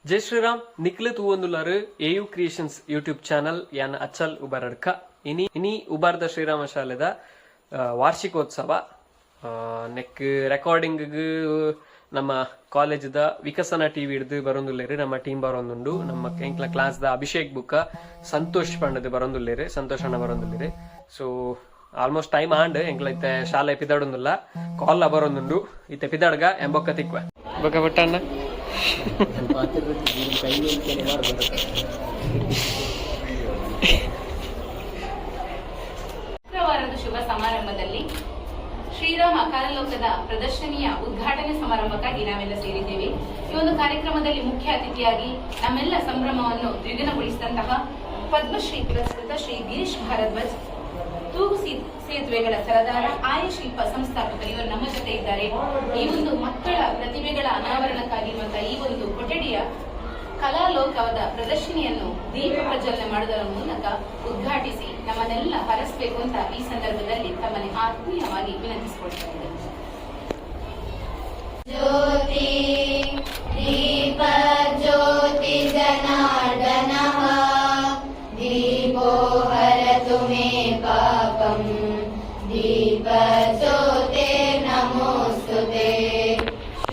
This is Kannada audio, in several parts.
ಜೈ ಶ್ರೀರಾಮ್ ನಿಕ್ಲೆ ತೂವೊಂದುಲ್ಲಾರು AU ಕ್ರಿಯೇಷನ್ಸ್ ಯೂಟ್ಯೂಬ್ ಚಾನಲ್ ಯಾನ್ ಅಚ್ಚಲ್ ಉಬಾರಡ್ಕ ಇನಿ ಉಬಾರ್ದ ಶ್ರೀರಾಮ ಶಾಲೆದ ವಾರ್ಷಿಕೋತ್ಸವ ನೆಕ್ ರೆಕಾರ್ಡಿಂಗ್ ನಮ್ಮ ಕಾಲೇಜ್ದ ವಿಕಸನ ಟಿವಿ ಹಿಡಿದು ಬರೋಂದುಲ್ಲೇರಿ ನಮ್ಮ ಟೀಮ್ ಬರೋಂದುಂಡು ನಮ್ಮ ಎಂಕ್ಲ ಕ್ಲಾಸ್ ದ ಅಭಿಷೇಕ್ ಬುಕ್ಕ ಸಂತೋಷ್ ಪಂಡದ ಬರೋಂದುಲ್ಲೇರಿ ಸಂತೋಷ್ ಅಣ್ಣ ಬರೋಂದುಲ್ಲೇರಿ ಸೊ ಆಲ್ಮೋಸ್ಟ್ ಟೈಮ್ ಆಂಡ್ ಎಂಕ್ಲ ಇತ್ತೆ ಶಾಲೆ ಪಿದಾಡೊಂದುಲ್ಲ ಕಾಲ್ ಬರೋಂದುಂಡು ಇತ್ತೆ ಪಿದಾಡ್ಗ ಎಂಬೊಕ್ಕ ತಿಕ್ವ ಬೊಕ್ಕ ಬಟ್ಟಣ್ಣ ಶುಕ್ರವಾರದ ಶುಭ ಸಮಾರಂಭದಲ್ಲಿ ಶ್ರೀರಾಮ ಕಾಲಲೋಕದ ಪ್ರದರ್ಶನಿಯ ಉದ್ಘಾಟನೆ ಸಮಾರಂಭಕ್ಕಾಗಿ ನಾವೆಲ್ಲ ಸೇರಿದ್ದೇವೆ. ಈ ಒಂದು ಕಾರ್ಯಕ್ರಮದಲ್ಲಿ ಮುಖ್ಯ ಅತಿಥಿಯಾಗಿ ನಮ್ಮೆಲ್ಲ ಸಂಭ್ರಮವನ್ನು ದ್ವಿಗುಣಗೊಳಿಸಿದಂತಹ ಪದ್ಮಶ್ರೀ ಪುರಸ್ಕೃತ ಶ್ರೀ ಗಿರೀಶ್ ಭಾರದ್ವಾಜ್, ತೂಗು ಸೇತುವೆಗಳ ಸರದಾರ ಆಯ ಶಿಲ್ಪ ಸಂಸ್ಥಾಪಕರು ಇವರು ನಮ್ಮ ಜೊತೆ ಇದ್ದಾರೆ. ಈ ಒಂದು ಮಕ್ಕಳ ಪ್ರತಿಭೆಗಳ ಅನಾವರಣಕ್ಕಾಗಿರುವಂತಹ ಈ ಒಂದು ಕೊಠಡಿಯ ಕಲಾಲೋಕದ ಪ್ರದರ್ಶನಿಯನ್ನು ದೀಪ ಪ್ರಜ್ವಲನೆ ಮಾಡುವುದರ ಮೂಲಕ ಉದ್ಘಾಟಿಸಿ ನಮ್ಮನ್ನೆಲ್ಲ ಹರಸಬೇಕು ಅಂತ ಈ ಸಂದರ್ಭದಲ್ಲಿ ತಮ್ಮಲ್ಲಿ ಆತ್ಮೀಯವಾಗಿ ವಿನಂತಿಸಿಕೊಳ್ತಾರೆ. ಜ್ಯೋತಿ ದೀಪ ಜ್ಯೋತಿ ಜನಾರ್ದನ ದೀಪೋ ಹರತು ಮೇ ಪಾಪಂ ದೀಪ ಜ್ಯೋತಿ ನಮೋಸ್ತುತೆ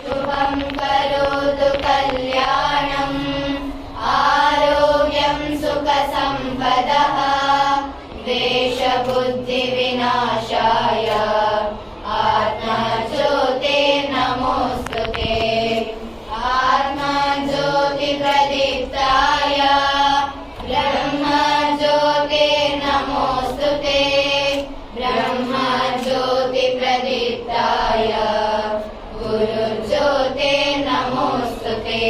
ಶುಭಂ ಕರೋತು ಕಲ್ಯಾಣಂ ಆರೋಗ್ಯಂ ಸುಖ ಸಂಪದಃ ದ್ವೇಷ ಬುದ್ಧಿ ವಿನಾಶಾಯ ಆತ್ಮ ಜ್ಯೋತಿ ನಮೋಸ್ತುತೆ ಆತ್ಮ ಜ್ಯೋತಿ ಪ್ರದೀಪ್ತಾಯ ಬ್ರಹ್ಮ ಜ್ಯೋತಿ ನಮೋಸ್ತುತೆ ಬ್ರಹ್ಮ ಜ್ಯೋತಿ ಪ್ರದೀಪ್ತಾಯ ಗುರು ಜ್ಯೋತಿ ನಮೋಸ್ತುತೆ.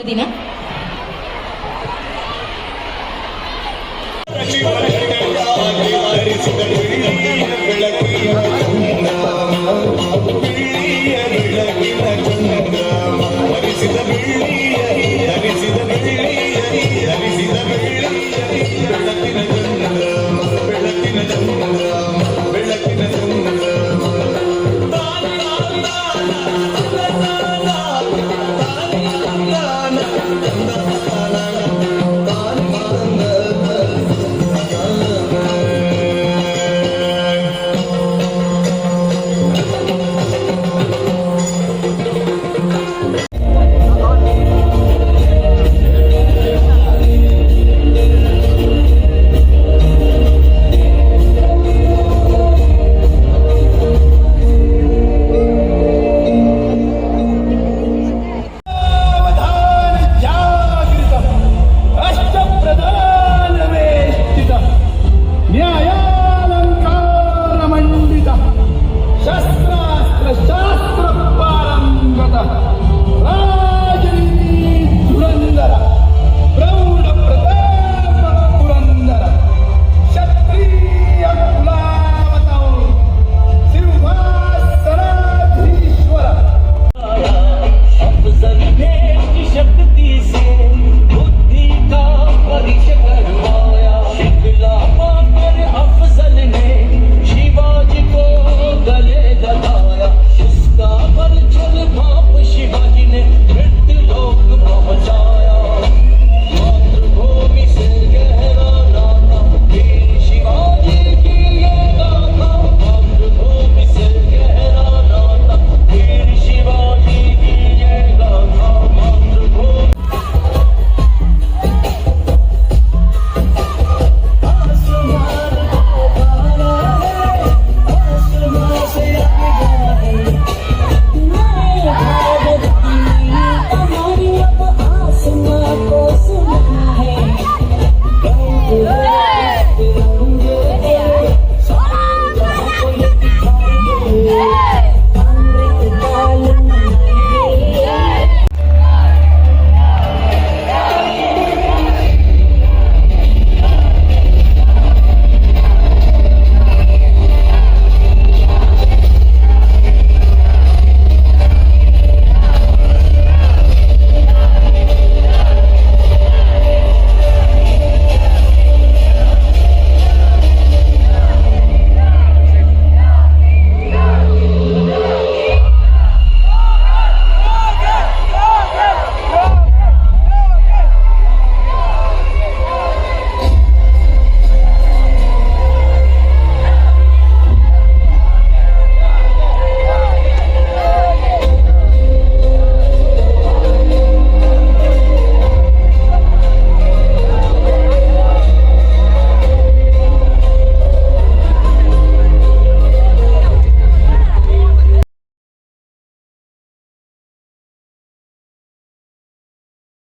ದಿನ